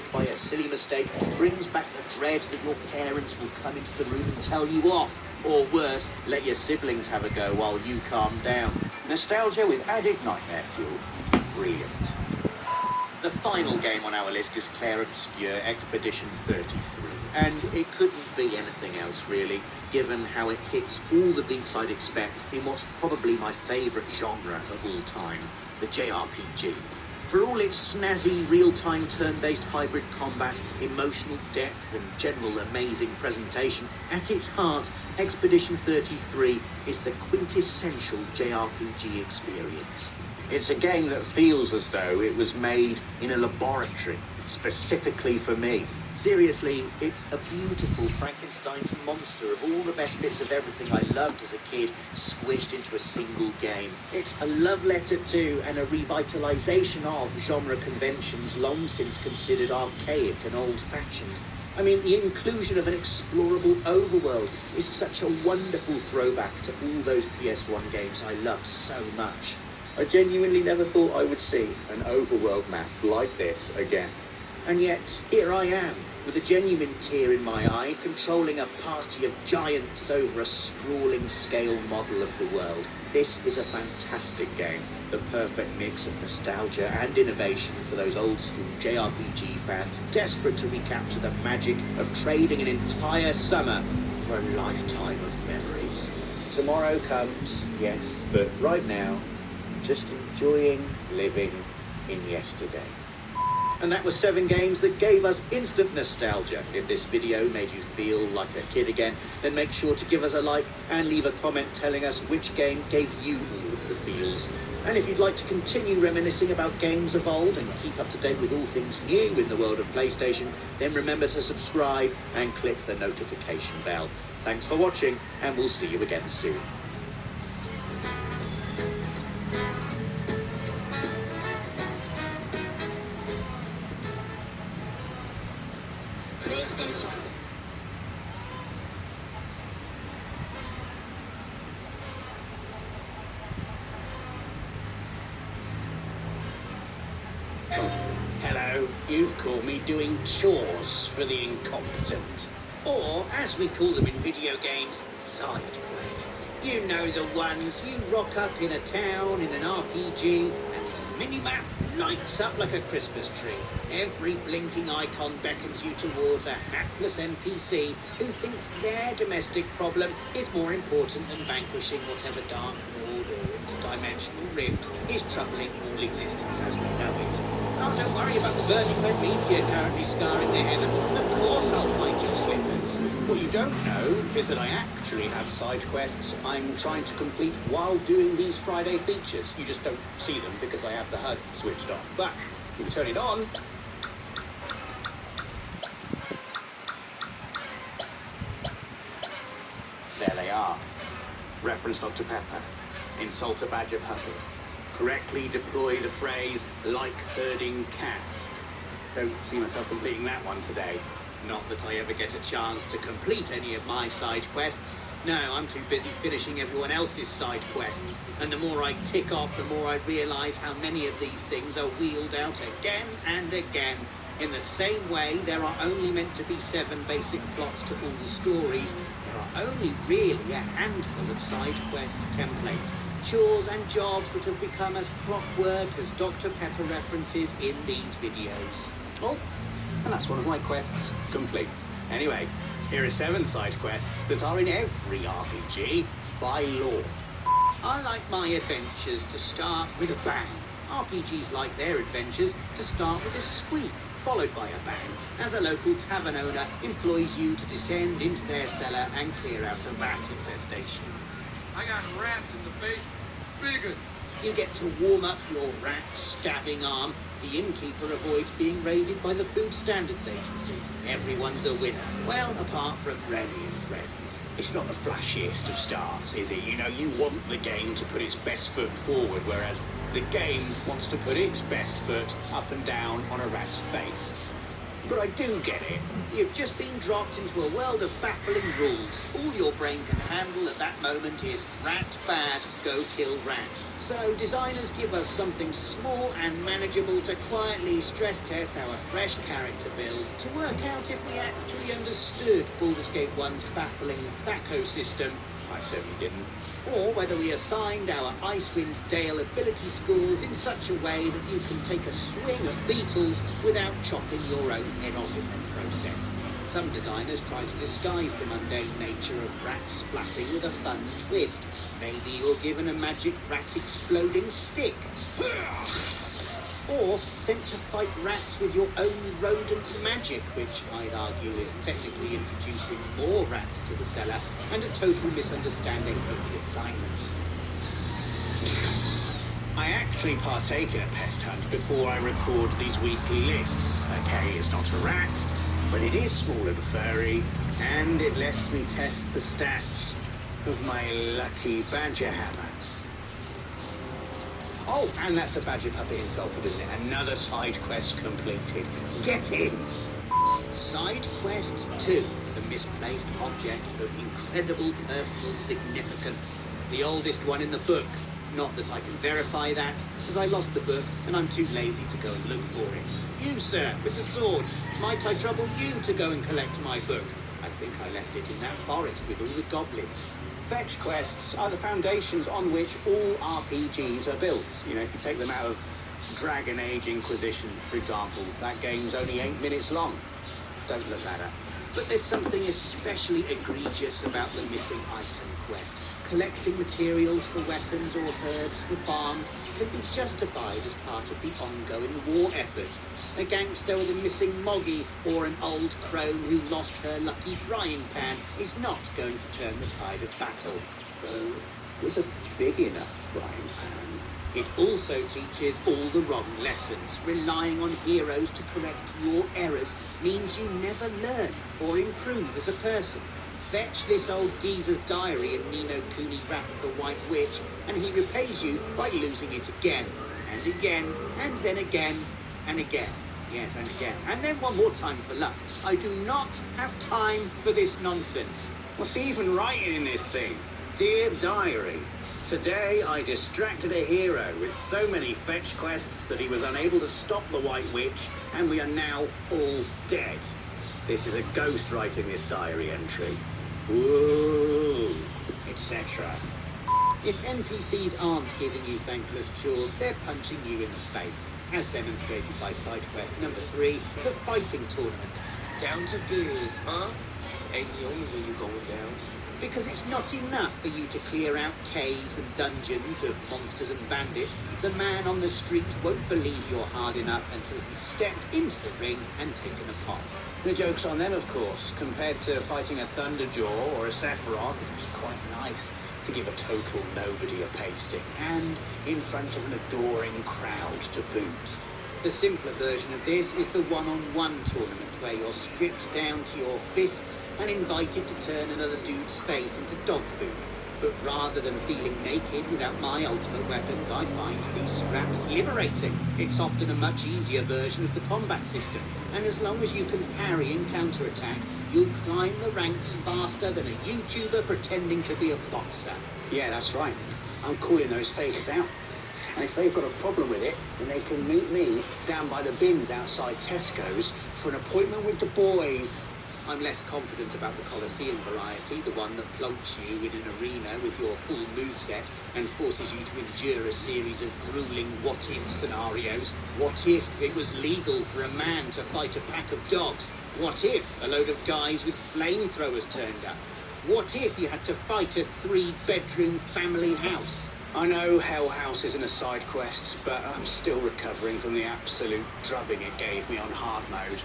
shocked by a silly mistake, brings back the dread that your parents will come into the room and tell you off. Or worse, let your siblings have a go while you calm down. Nostalgia with added nightmare fuel. Brilliant. The final game on our list is Clair Obscur Expedition 33. And it couldn't be anything else, really, given how it hits all the beats I'd expect in what's probably my favourite genre of all time, the JRPG. For all its snazzy, real-time turn-based hybrid combat, emotional depth and general amazing presentation, at its heart, Expedition 33 is the quintessential JRPG experience. It's a game that feels as though it was made in a laboratory, specifically for me. Seriously, it's a beautiful Frankenstein's monster of all the best bits of everything I loved as a kid, squished into a single game. It's a love letter to and a revitalization of genre conventions long since considered archaic and old-fashioned. I mean, the inclusion of an explorable overworld is such a wonderful throwback to all those PS1 games I loved so much. I genuinely never thought I would see an overworld map like this again. And yet, here I am, with a genuine tear in my eye, controlling a party of giants over a sprawling scale model of the world. This is a fantastic game, the perfect mix of nostalgia and innovation for those old-school JRPG fans desperate to recapture the magic of trading an entire summer for a lifetime of memories. Tomorrow comes, yes, but right now, just enjoying living in yesterday. And that was 7 games that gave us instant nostalgia. If this video made you feel like a kid again, then make sure to give us a like and leave a comment telling us which game gave you all of the feels. And if you'd like to continue reminiscing about games of old and keep up to date with all things new in the world of PlayStation, then remember to subscribe and click the notification bell. Thanks for watching, and we'll see you again soon. Hello, you've caught me doing chores for the incompetent. Or, as we call them in video games, side quests. You know the ones you rock up in a town in an RPG and the minimap lights up like a Christmas tree. Every blinking icon beckons you towards a hapless NPC who thinks their domestic problem is more important than vanquishing whatever dark lord or interdimensional rift is troubling all existence as we know it. Oh, don't worry about the burning red meteor currently scarring the heavens. Of course I'll find your slippers. What you don't know is that I actually have side quests I'm trying to complete while doing these Friday features. You just don't see them because I have the HUD switched off. But if you turn it on, there they are. Reference Dr. Pepper. Insult a badger puppy. Correctly deploy the phrase, like herding cats. Don't see myself completing that one today. Not that I ever get a chance to complete any of my side quests. No, I'm too busy finishing everyone else's side quests. And the more I tick off, the more I realise how many of these things are wheeled out again and again. In the same way, there are only meant to be 7 basic plots to all the stories. There are only really a handful of side quest templates. Chores and jobs that have become as clockwork as Dr. Pepper references in these videos. Oh, and that's one of my quests complete. Anyway, here are 7 side quests that are in every RPG by law. I like my adventures to start with a bang. RPGs like their adventures to start with a squeak, followed by a bang, as a local tavern owner employs you to descend into their cellar and clear out a rat infestation. I got rats in the basement. Big uns. You get to warm up your rat-stabbing arm. The innkeeper avoids being raided by the Food Standards Agency. Everyone's a winner. Well, apart from Remy and friends. It's not the flashiest of starts, is it? You know, you want the game to put its best foot forward, whereas the game wants to put its best foot up and down on a rat's face. But I do get it. You've just been dropped into a world of baffling rules. All your brain can handle at that moment is rat bad, go kill rat. So designers give us something small and manageable to quietly stress test our fresh character build to work out if we actually understood Baldur's Gate 1's baffling THACO system. I certainly didn't. Or whether we assigned our Icewind Dale ability scores in such a way that you can take a swing at beetles without chopping your own head off in the process. Some designers try to disguise the mundane nature of rat splatting with a fun twist. Maybe you're given a magic rat exploding stick. Or sent to fight rats with your own rodent magic, which I'd argue is technically introducing more rats to the cellar and a total misunderstanding of the assignment. I actually partake in a pest hunt before I record these weekly lists. Okay, it's not a rat, but it is small and furry, and it lets me test the stats of my lucky badger hammer. Oh, and that's a badger puppet insulted, isn't it? Another side quest completed. Get in! Side quest 2, the misplaced object of incredible personal significance. The oldest one in the book. Not that I can verify that, as I lost the book and I'm too lazy to go and look for it. You, sir, with the sword, might I trouble you to go and collect my book? I think I left it in that forest with all the goblins. Fetch quests are the foundations on which all RPGs are built. You know, if you take them out of Dragon Age Inquisition, for example, that game's only 8 minutes long. Don't look that up. But there's something especially egregious about the missing item quest. Collecting materials for weapons or herbs for farms can be justified as part of the ongoing war effort. A gangster with a missing moggy or an old crone who lost her lucky frying pan is not going to turn the tide of battle, though with a big enough frying pan. It also teaches all the wrong lessons. Relying on heroes to correct your errors means you never learn or improve as a person. Fetch this old geezer's diary in Ni no Kuni Wrath of the White Witch, and he repays you by losing it again, and again, and then again, and again. Yes, and again. And then one more time for luck. I do not have time for this nonsense. What's even writing in this thing? Dear Diary, today I distracted a hero with so many fetch quests that he was unable to stop the White Witch, and we are now all dead. This is a ghost writing this diary entry. Woo, etc. If NPCs aren't giving you thankless chores, they're punching you in the face, as demonstrated by side quest number 3, the fighting tournament. Down to biz, huh? Ain't the only way you're going down. Because it's not enough for you to clear out caves and dungeons of monsters and bandits. The man on the street won't believe you're hard enough until he's stepped into the ring and taken a pot. The joke's on them, of course. Compared to fighting a Thunderjaw or a Sephiroth, it's actually quite nice to give a total nobody a pasting, and in front of an adoring crowd to boot. The simpler version of this is the one-on-one tournament where you're stripped down to your fists and invited to turn another dude's face into dog food. But rather than feeling naked without my ultimate weapons, I find these scraps liberating. It's often a much easier version of the combat system, and as long as you can parry and counterattack, you'll climb the ranks faster than a YouTuber pretending to be a boxer. Yeah, that's right. I'm calling those fakers out. And if they've got a problem with it, then they can meet me down by the bins outside Tesco's for an appointment with the boys. I'm less confident about the Colosseum variety, the one that plonks you in an arena with your full moveset and forces you to endure a series of grueling what-if scenarios. What if it was legal for a man to fight a pack of dogs? What if a load of guys with flamethrowers turned up? What if you had to fight a 3-bedroom family house? I know Hell House isn't a side quest, but I'm still recovering from the absolute drubbing it gave me on hard mode.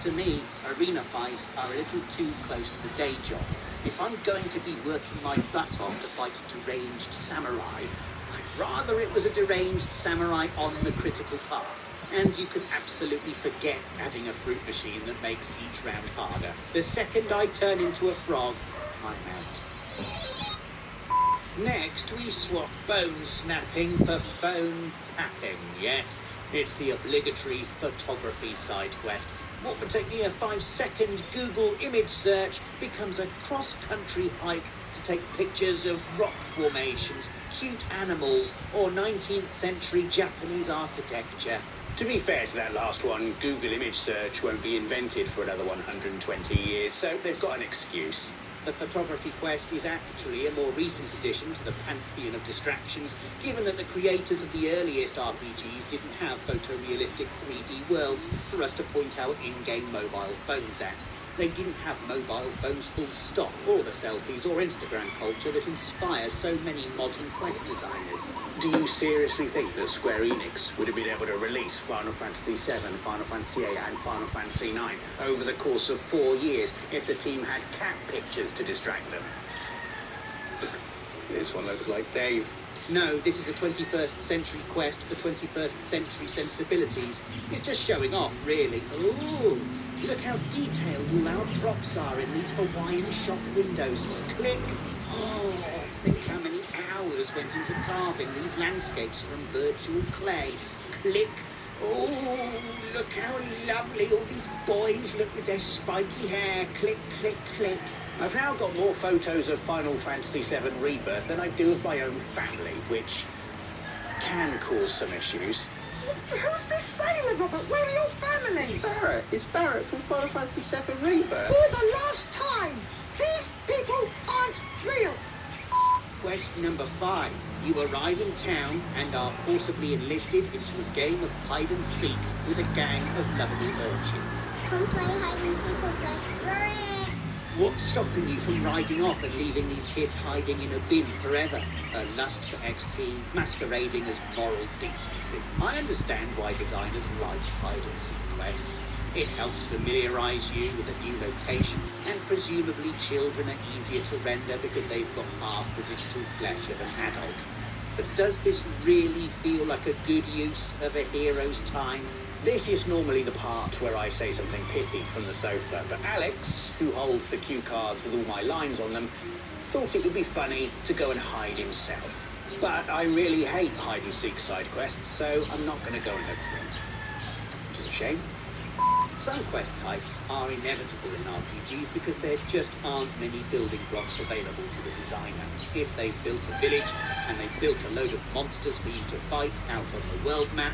To me, arena fights are a little too close to the day job. If I'm going to be working my butt off to fight a deranged samurai, I'd rather it was a deranged samurai on the critical path. And you can absolutely forget adding a fruit machine that makes each round harder. The second I turn into a frog, I'm out. Next, we swap bone snapping for phone tapping. Yes, it's the obligatory photography side quest. What would take me a 5-second Google image search becomes a cross-country hike to take pictures of rock formations, cute animals, or 19th century Japanese architecture. To be fair to that last one, Google image search won't be invented for another 120 years, so they've got an excuse. The Photography Quest is actually a more recent addition to the pantheon of distractions, given that the creators of the earliest RPGs didn't have photorealistic 3D worlds for us to point our in-game mobile phones at. They didn't have mobile phones full stop, or the selfies or Instagram culture that inspires so many modern Quest designers. Do you seriously think that Square Enix would have been able to release Final Fantasy VII, Final Fantasy VIII and Final Fantasy IX over the course of 4 years if the team had cat pictures to distract them? This one looks like Dave. No, this is a 21st century quest for 21st century sensibilities. It's just showing off, really. Ooh, look how detailed all our props are in these Hawaiian shop windows. Click. Oh, think how many hours went into carving these landscapes from virtual clay. Click. Oh, look how lovely all these boys look with their spiky hair. Click, click, click. I've now got more photos of Final Fantasy VII Rebirth than I do of my own family, which can cause some issues. Who's this sailor, Robert? Where are your family? It's Barrett from Final Fantasy VII Rebirth. For the last time, these people aren't real. Quest number 5. You arrive in town and are forcibly enlisted into a game of hide and seek with a gang of lovable urchins. Come play hide and seek with us. Hurry! What's stopping you from riding off and leaving these kids hiding in a bin forever? A lust for XP masquerading as moral decency. I understand why designers like hide and seek quests. It helps familiarise you with a new location, and presumably children are easier to render because they've got half the digital flesh of an adult. But does this really feel like a good use of a hero's time? This is normally the part where I say something pithy from the sofa, but Alex, who holds the cue cards with all my lines on them, thought it would be funny to go and hide himself. But I really hate hide and seek side quests, so I'm not going to go and look for him. Which is a shame. Some quest types are inevitable in RPGs because there just aren't many building blocks available to the designer. If they've built a village and they've built a load of monsters for you to fight out on the world map,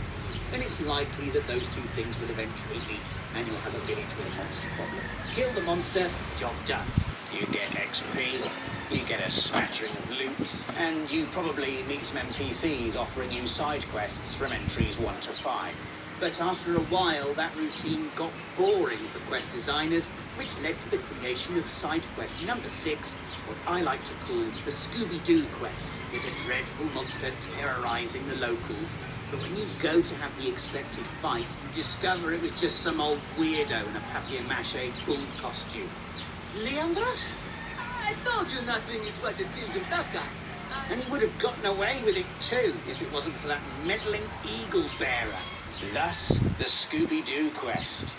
then it's likely that those two things will eventually meet and you'll have a village with a monster problem. Kill the monster, job done. You get XP, you get a smattering of loot, and you probably meet some NPCs offering you side quests from entries 1 to 5. But after a while, that routine got boring for quest designers, which led to the creation of side quest number 6, what I like to call the Scooby-Doo quest. It's a dreadful monster terrorising the locals, but when you go to have the expected fight, you discover it was just some old weirdo in a papier-mâché bull costume. Leandros? I told you nothing is what it seems in that guy. And he would have gotten away with it too, if it wasn't for that meddling eagle bearer. Thus, the Scooby-Doo quest.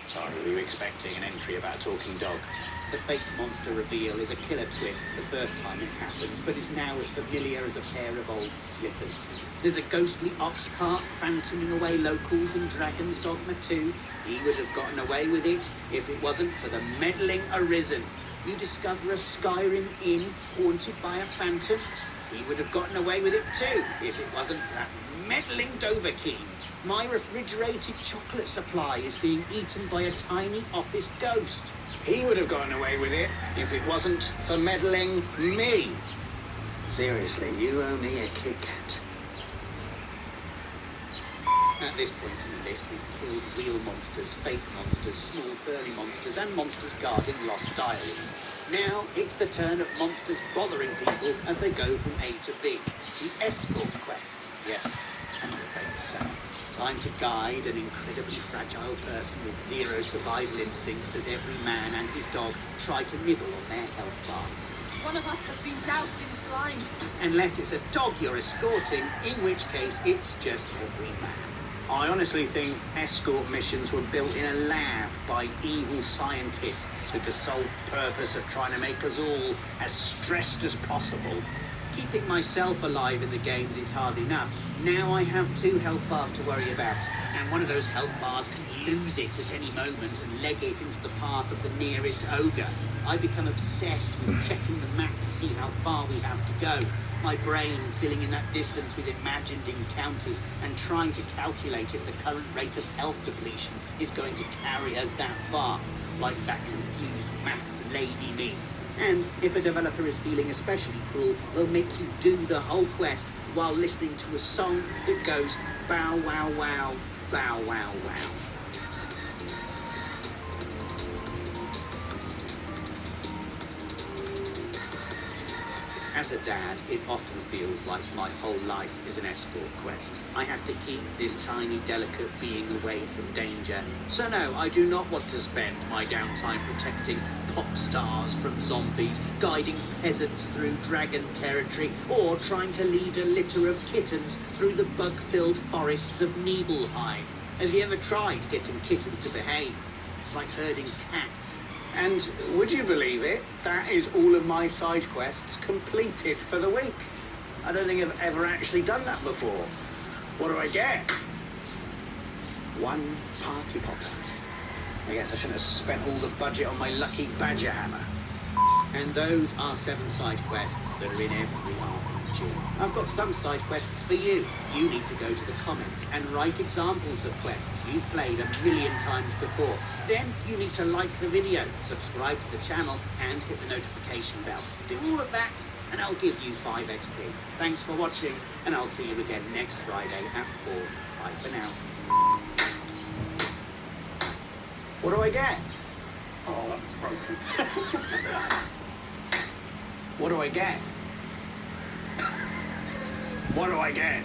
Sorry, were you expecting an entry about a talking dog? The fake monster reveal is a killer twist the first time it happens, but is now as familiar as a pair of old slippers. There's a ghostly ox cart phantoming away locals in Dragon's Dogma 2. He would have gotten away with it if it wasn't for the meddling Arisen. You discover a Skyrim inn haunted by a phantom. He would have gotten away with it too if it wasn't for that meddling Dovahkiin. My refrigerated chocolate supply is being eaten by a tiny office ghost. He would have gotten away with it if it wasn't for meddling me. Seriously, you owe me a Kit Kat. At this point in the list, we've killed real monsters, fake monsters, small furry monsters, and monsters guarding lost diaries. Now, it's the turn of monsters bothering people as they go from A to B. The escort quest. Yeah, I'm afraid so. Time to guide an incredibly fragile person with zero survival instincts as every man and his dog try to nibble on their health bar. One of us has been doused in slime. Unless it's a dog you're escorting, in which case it's just every man. I honestly think escort missions were built in a lab by evil scientists with the sole purpose of trying to make us all as stressed as possible. Keeping myself alive in the games is hard enough. Now I have 2 health bars to worry about. and one of those health bars can lose it at any moment and leg it into the path of the nearest ogre. I become obsessed with checking the map to see how far we have to go. My brain filling in that distance with imagined encounters and trying to calculate if the current rate of health depletion is going to carry us that far, like that confused maths lady me. And if a developer is feeling especially cruel, they'll make you do the whole quest while listening to a song that goes bow wow wow, bow wow wow. As a dad, it often feels like my whole life is an escort quest. I have to keep this tiny, delicate being away from danger. So no, I do not want to spend my downtime protecting pop stars from zombies, guiding peasants through dragon territory, or trying to lead a litter of kittens through the bug-filled forests of Nibelheim. Have you ever tried getting kittens to behave? It's like herding cats. And would you believe it? That is all of my side quests completed for the week. I don't think I've ever actually done that before. What do I get? One party popper. I guess I shouldn't have spent all the budget on my lucky badger hammer. And those are 7 side quests that are in every RPG. I've got some side quests for you. You need to go to the comments and write examples of quests you've played a million times before. Then you need to like the video, subscribe to the channel, and hit the notification bell. Do all of that, and I'll give you 5 XP. Thanks for watching, and I'll see you again next Friday at 4. Bye for now. What do I get? Oh, that was broken. What do I get? What do I get?